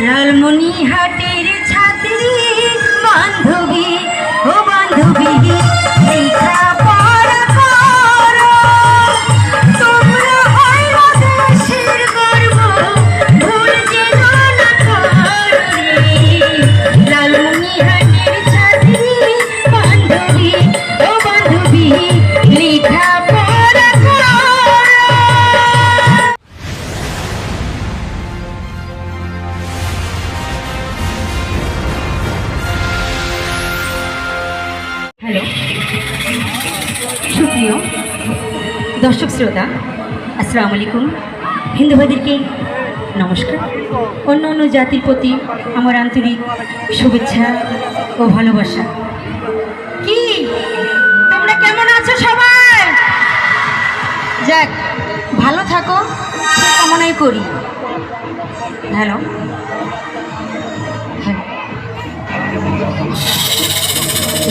লালমনিহাটের ছাত্রী বান্ধবী ও বান্ধবী লেখা পড়া করো, তোমরা হইল দেশের গর্ব, ভুল যেন না করো রে। লালমনিহাটের ছাত্রী বান্ধবী ও বান্ধবী লেখা পড়া করো। হ্যালো সুপ্রিয় দর্শক শ্রোতা, আসসালামু আলাইকুম। হিন্দু ভাইদেরকে নমস্কার। অন্য অন্য জাতির প্রতি আমার আন্তরিক শুভেচ্ছা ও ভালোবাসা। কি তোমরা কেমন আছো সবাই? যাক, ভালো থাকো সে কামনাই করি। হ্যালো হ্যালো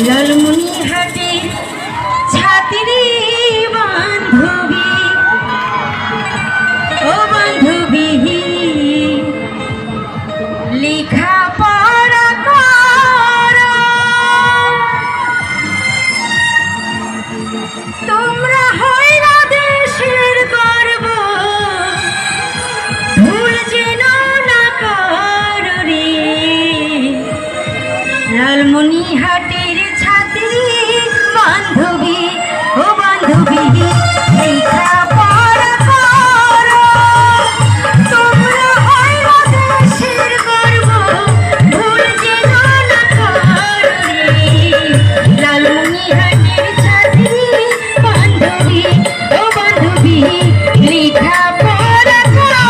লালমনিহাটের ছাত্রী বান্ধবী ও বান্ধবী লেখা পড়া করো, তোমরা হইল দেশের গর্ব, ভুল যেন না করো রে। লালমনিহাটের ছাত্রী বান্ধবী ও বান্ধবী লেখা পড়া করো, তোমরা হইল দেশের গর্ব, ভুল যেন না করো রে। লালমনিহাটের ছাত্রী বান্ধবী ও বান্ধবী লেখা পড়া করো।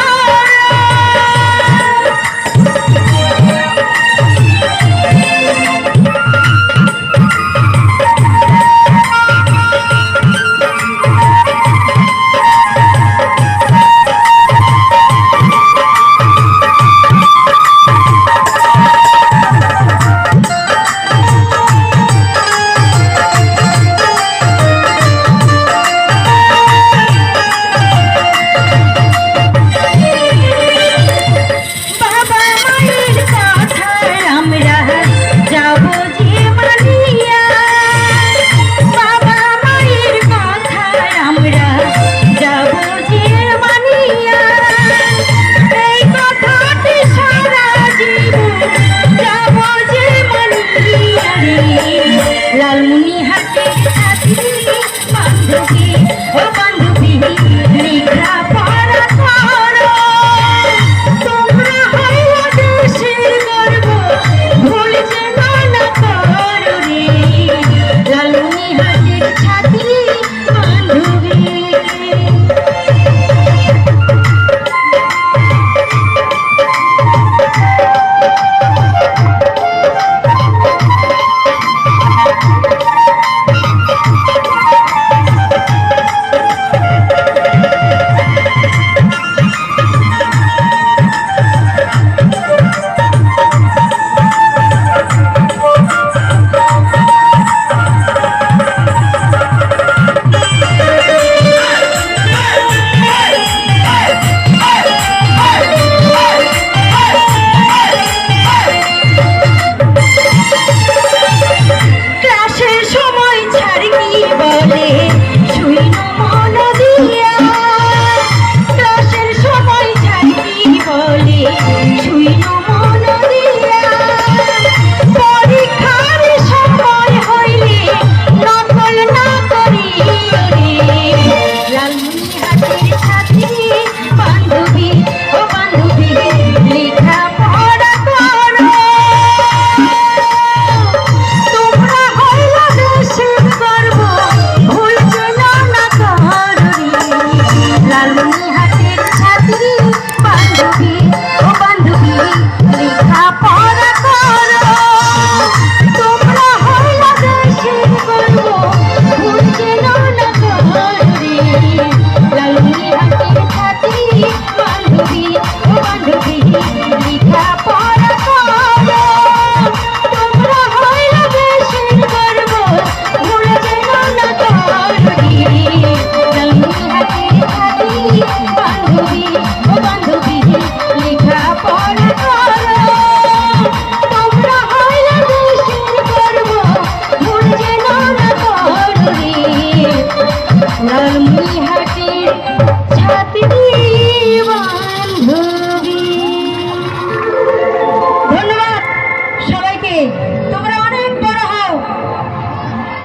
লালমনিহাটের ছাত্রী বান্ধবী ও বান্ধবী লেখা পড়া করো, তোমরা হইল দেশের গর্ব, ভুল যেন না করো রে। লালমনিহাটের ছাত্রী বান্ধবী। শুইনো